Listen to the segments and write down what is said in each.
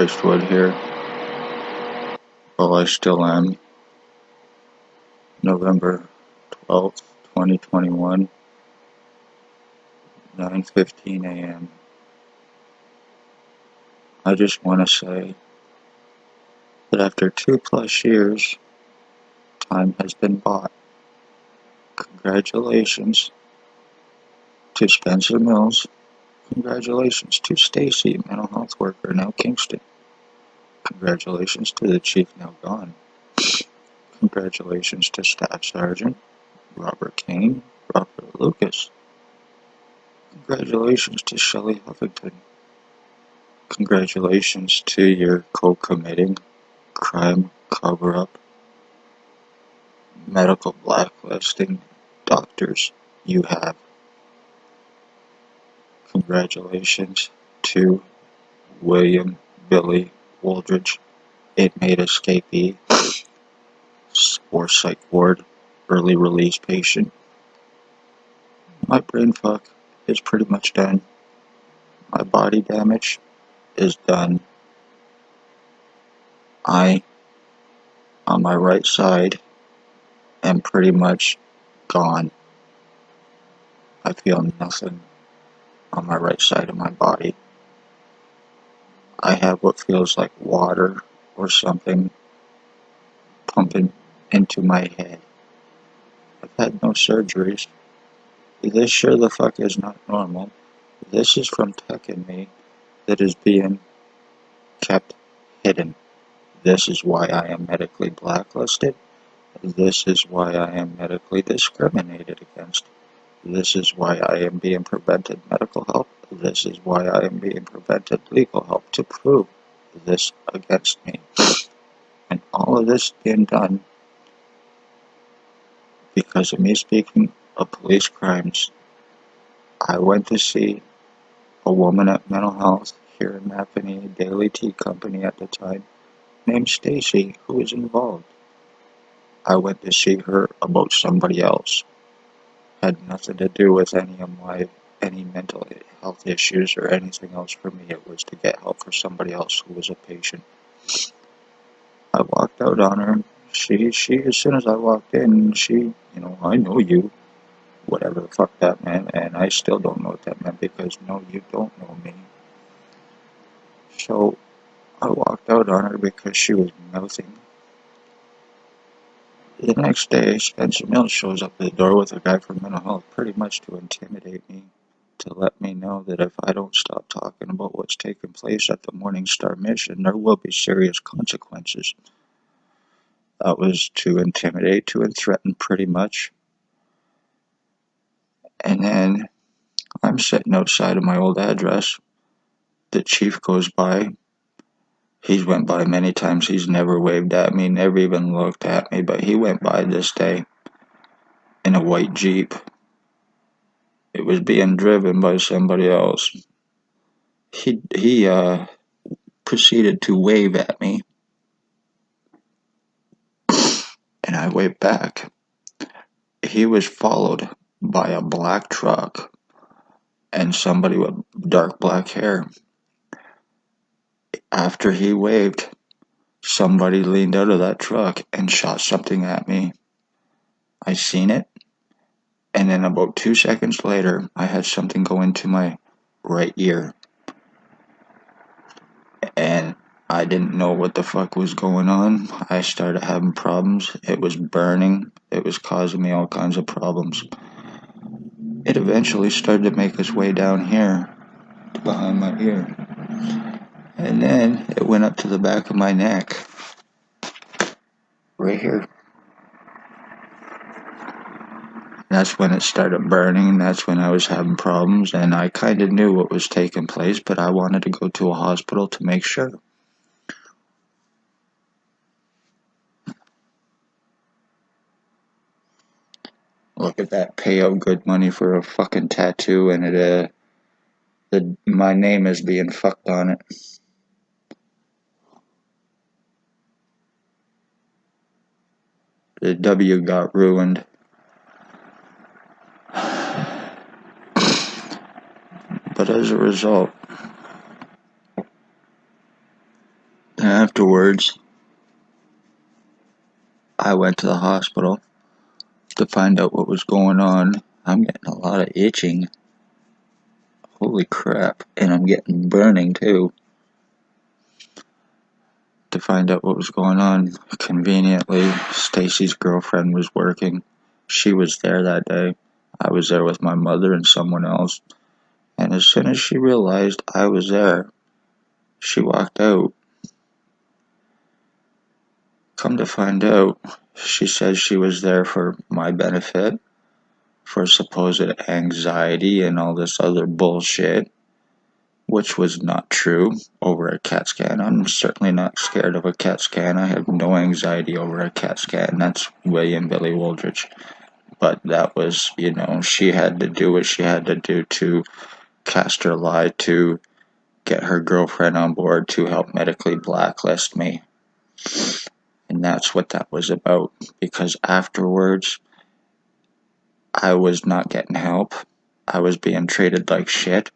Christwood here. Well, I still am. November 12th, 2021, 9:15 a.m. I just want to say that after 2+ years, time has been bought. Congratulations to Spencer Mills. Congratulations to Stacy, mental health worker, now Kingston. Congratulations to the chief, now gone. Congratulations to Staff Sergeant Robert Kane, Robert Lucas. Congratulations to Shelley Huffington. Congratulations to your co-committing crime cover-up, medical blacklisting doctors you have. Congratulations to William Billy Wooldridge, inmate escapee or psych ward early release patient. My brain fuck is pretty much done. My body damage is done. I, on my right side, am pretty much gone. I feel nothing on my right side of my body. I have what feels like water or something pumping into my head. I've had no surgeries. This sure the fuck is not normal. This is from tech in me that is being kept hidden. This is why I am medically blacklisted. This is why I am medically discriminated against. This is why I am being prevented medical help. This is why I am being prevented legal help to prove this against me. And all of this being done because of me speaking of police crimes. I went to see a woman at mental health here in Mappany, a daily tea company at the time, named Stacy, who was involved. I went to see her about somebody else. Had nothing to do with any mental health issues or anything else for me. It was to get help for somebody else who was a patient. I walked out on her. She as soon as I walked in, I know you. Whatever the fuck that meant, and I still don't know what that meant because no, you don't know me. So I walked out on her because she was mouthing. The next day, Spencer Mills shows up at the door with a guy from mental health, pretty much to intimidate me, to let me know that if I don't stop talking about what's taking place at the Morning Star mission, there will be serious consequences. That was to intimidate, to threaten pretty much. And then I'm sitting outside of my old address. The chief goes by. He's went by many times. He's never waved at me, never even looked at me, but he went by this day in a white Jeep. It was being driven by somebody else. He proceeded to wave at me, and I waved back. He was followed by a black truck and somebody with dark black hair. After he waved, somebody leaned out of that truck and shot something at me. I seen it, and then about 2 seconds later, I had something go into my right ear. And I didn't know what the fuck was going on. I started having problems. It was burning. It was causing me all kinds of problems. It eventually started to make its way down here, behind my ear. And then it went up to the back of my neck. Right here. That's when it started burning. That's when I was having problems. And I kind of knew what was taking place, but I wanted to go to a hospital to make sure. Look at that, pay out good money for a fucking tattoo, and my name is being fucked on it. The W got ruined. But as a result, Afterwards, I went to the hospital to find out what was going on. I'm getting a lot of itching. Holy crap. And I'm getting burning too. To find out what was going on, conveniently, Stacy's girlfriend was working. She was there that day. I was there with my mother and someone else. And as soon as she realized I was there, she walked out. Come to find out, she says she was there for my benefit, for supposed anxiety and all this other bullshit, which was not true over a CAT scan. I'm certainly not scared of a CAT scan. I have no anxiety over a CAT scan. That's William Billy Wooldridge. But that was, she had to do what she had to do to cast her lie to get her girlfriend on board to help medically blacklist me. And that's what that was about. Because afterwards, I was not getting help. I was being treated like shit.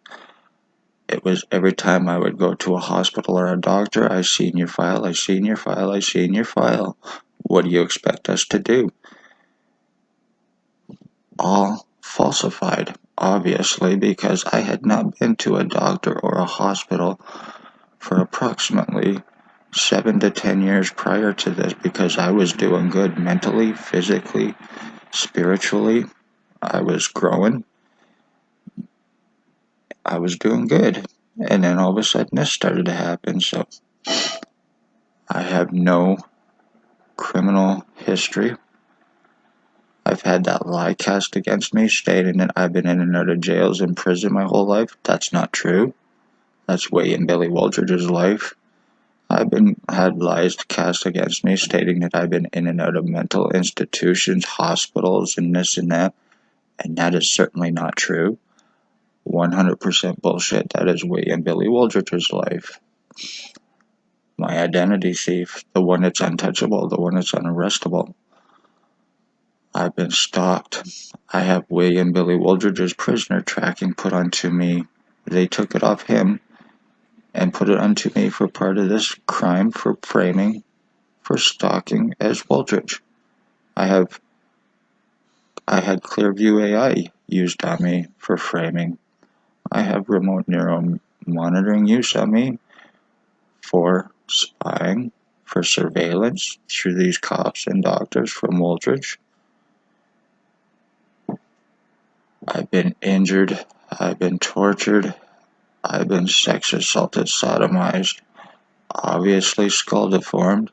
It was every time I would go to a hospital or a doctor, I seen your file, I seen your file, I seen your file. What do you expect us to do? All falsified, obviously, because I had not been to a doctor or a hospital for approximately 7 to 10 years prior to this, because I was doing good mentally, physically, spiritually. I was growing. I was doing good. And then all of a sudden this started to happen. So I have no criminal history. I've had that lie cast against me stating that I've been in and out of jails and prison my whole life. That's not true. That's way in Billy Wooldridge's life. I've had lies cast against me stating that I've been in and out of mental institutions, hospitals, and this and that. And that is certainly not true. 100% bullshit. That is way in Billy Wooldridge's life. My identity thief, the one that's untouchable, the one that's unarrestable. I've been stalked. I have William Billy Wooldridge's prisoner tracking put onto me. They took it off him and put it onto me for part of this crime for framing, for stalking as Wooldridge. I had Clearview AI used on me for framing. I have remote neuro monitoring use on me for spying, for surveillance through these cops and doctors from Wooldridge. I've been injured. I've been tortured. I've been sex assaulted, sodomized, obviously skull deformed,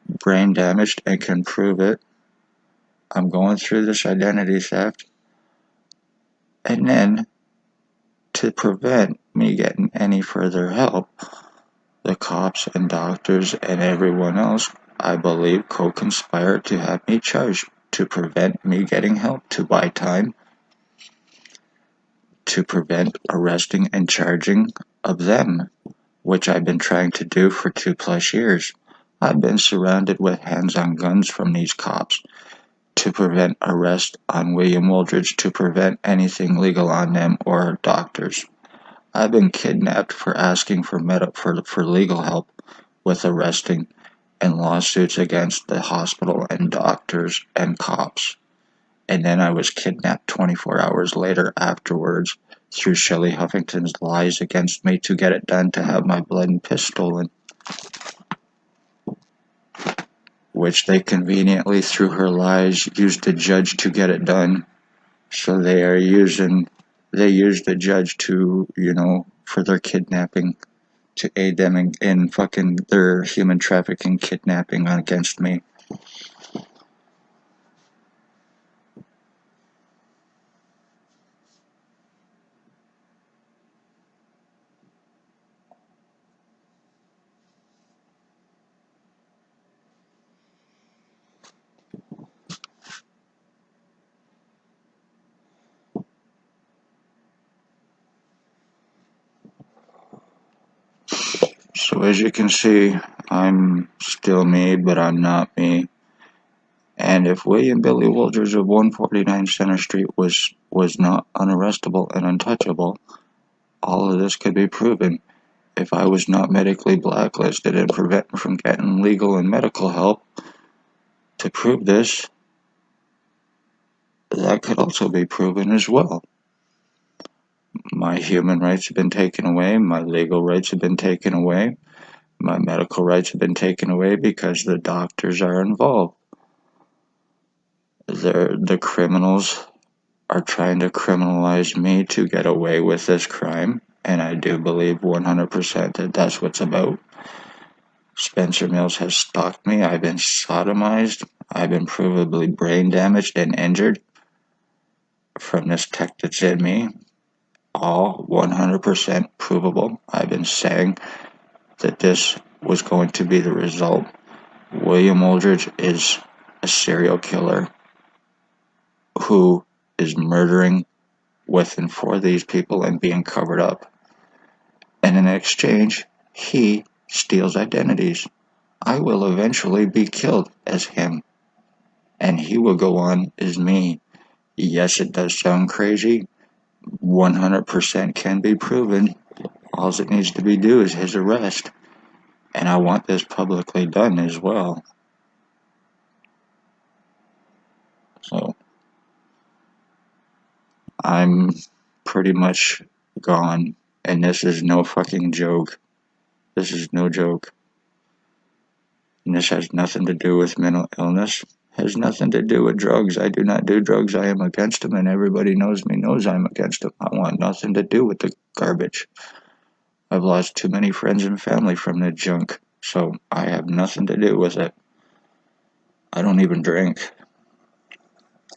brain damaged, and can prove it. I'm going through this identity theft. And then, to prevent me getting any further help, the cops and doctors and everyone else, I believe, co-conspired to have me charged to prevent me getting help, to buy time, to prevent arresting and charging of them, which I've been trying to do for 2+ years. I've been surrounded with hands-on guns from these cops to prevent arrest on William Wooldridge, to prevent anything legal on them or doctors. I've been kidnapped for asking for legal help with arresting and lawsuits against the hospital and doctors and cops. And then I was kidnapped 24 hours later afterwards through Shelley Huffington's lies against me to get it done, to have my blood and piss stolen, which they conveniently, through her lies, used the judge to get it done. So they used the judge to, for their kidnapping, to aid them in fucking their human trafficking kidnapping against me. So as you can see, I'm still me, but I'm not me. And if William Billy Wooldridge of 149 Center Street was not unarrestable and untouchable, all of this could be proven. if I was not medically blacklisted and prevent me from getting legal and medical help to prove this, that could also be proven as well. My human rights have been taken away, my legal rights have been taken away, my medical rights have been taken away because the doctors are involved. The criminals are trying to criminalize me to get away with this crime, and I do believe 100% that that's what's about. Spencer Mills has stalked me, I've been sodomized, I've been provably brain damaged and injured from this tech that's in me. All 100% provable. I've been saying that this was going to be the result. William Aldridge is a serial killer who is murdering with and for these people and being covered up. And in exchange, he steals identities. I will eventually be killed as him, and he will go on as me. Yes, it does sound crazy. 100% can be proven. All it needs to be do is his arrest. And I want this publicly done as well. So I'm pretty much gone, and this is no fucking joke. This is no joke. And this has nothing to do with mental illness. Has nothing to do with drugs. I do not do drugs. I am against them, and everybody knows me knows I'm against them. I want nothing to do with the garbage. I've lost too many friends and family from the junk, so I have nothing to do with it. I don't even drink.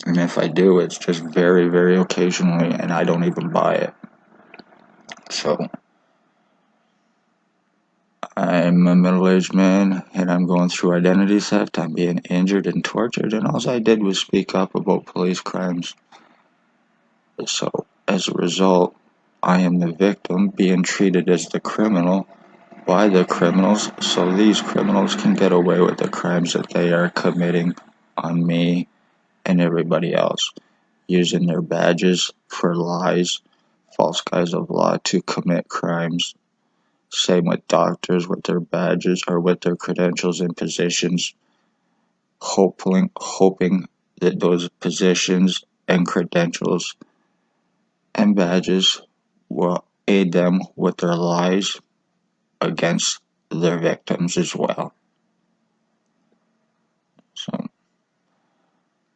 And if I do, it's just very, very occasionally, and I don't even buy it. So I'm a middle-aged man, and I'm going through identity theft. I'm being injured and tortured, and all I did was speak up about police crimes. So as a result, I am the victim being treated as the criminal by the criminals, so these criminals can get away with the crimes that they are committing on me and everybody else, using their badges for lies, false guise of law to commit crimes. Same with doctors with their badges or with their credentials and positions, hoping that those positions and credentials and badges will aid them with their lies against their victims as well. So,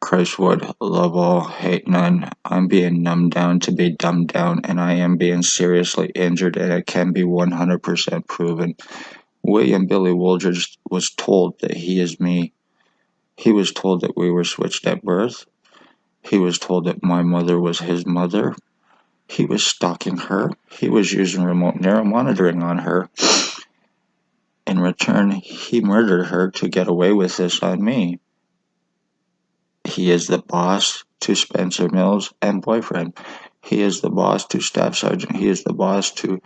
Christ would love all, hate none. I'm being numbed down to be dumbed down, and I am being seriously injured, and it can be 100% proven. William Billy Wooldridge was told that he is me. He was told that we were switched at birth. He was told that my mother was his mother. He was stalking her. He was using remote neuromonitoring on her. In return, he murdered her to get away with this on me. He is the boss to Spencer Mills and boyfriend. He is the boss to Staff Sergeant. He is the boss to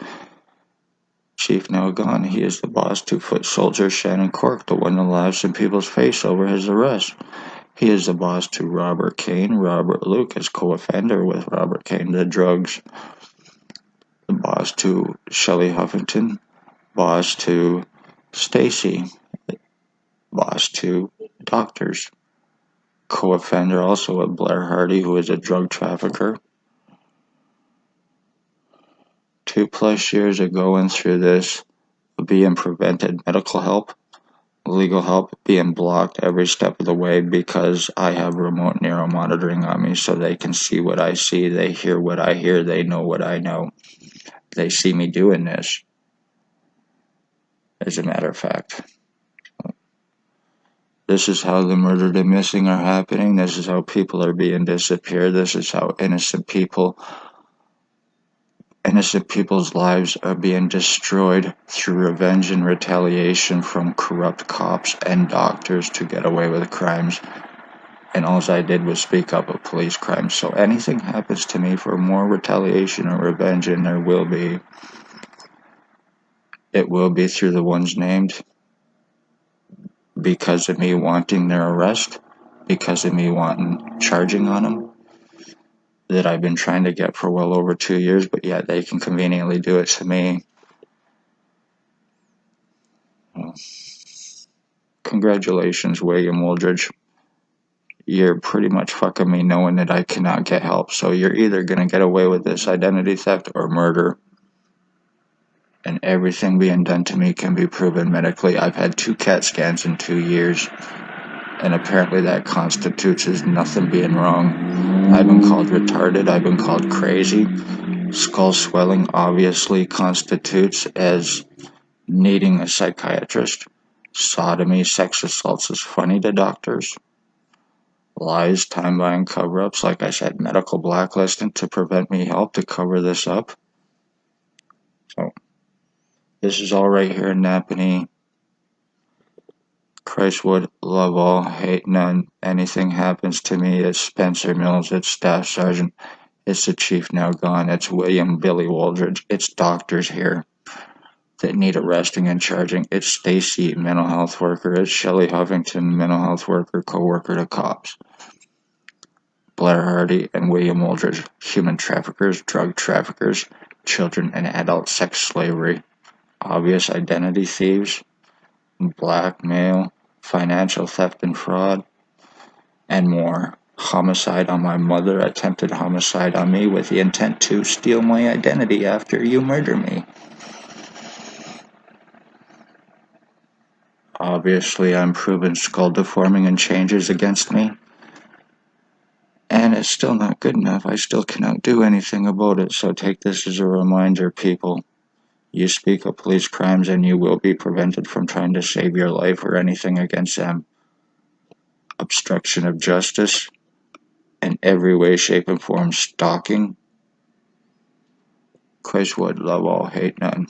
Chief Now Gone. He is the boss to Foot Soldier Shannon Cork, the one that laughs in people's face over his arrest. He is the boss to Robert Kane, Robert Lucas, co-offender with Robert Kane, the drugs. The boss to Shelley Huffington, boss to Stacy, boss to doctors. Co-offender also with Blair Hardy, who is a drug trafficker. 2+ years of going through this, being prevented medical help, legal help, being blocked every step of the way because I have remote neuromonitoring on me so they can see what I see, they hear what I hear, they know what I know. They see me doing this, as a matter of fact. This is how the murdered and missing are happening. This is how people are being disappeared. This is how innocent people's lives are being destroyed through revenge and retaliation from corrupt cops and doctors to get away with crimes. And all I did was speak up of police crimes. So anything happens to me for more retaliation or revenge, and there will be, it will be through the ones named, because of me wanting their arrest, because of me wanting charging on them, that I've been trying to get for well over 2 years, but yet they can conveniently do it to me. Well, congratulations, William Wooldridge. You're pretty much fucking me knowing that I cannot get help, so you're either gonna get away with this identity theft or murder. And everything being done to me can be proven medically. I've had 2 CAT scans in 2 years, and apparently that constitutes as nothing being wrong. I've been called retarded, I've been called crazy. Skull swelling obviously constitutes as needing a psychiatrist. Sodomy, sex assaults is funny to doctors. Lies, time buying cover ups, like I said, medical blacklisting to prevent me help to cover this up. So, this is all right here in Napanee. Christ would love all, hate none. Anything happens to me, it's Spencer Mills, it's Staff Sergeant, it's the Chief now gone, it's William Billy Wooldridge, it's doctors here that need arresting and charging. It's Stacy, mental health worker. It's Shelley Huffington, mental health worker, co-worker to cops. Blair Hardy and William Wooldridge, human traffickers, drug traffickers, children and adult sex slavery, obvious identity thieves, blackmail, financial theft and fraud, and more. Homicide on my mother, attempted homicide on me with the intent to steal my identity after you murder me. Obviously, I'm proven skull deforming and changes against me. And it's still not good enough. I still cannot do anything about it. So take this as a reminder, people. You speak of police crimes and you will be prevented from trying to save your life or anything against them. Obstruction of justice in every way, shape, and form. Stalking. Christ would love all, hate none.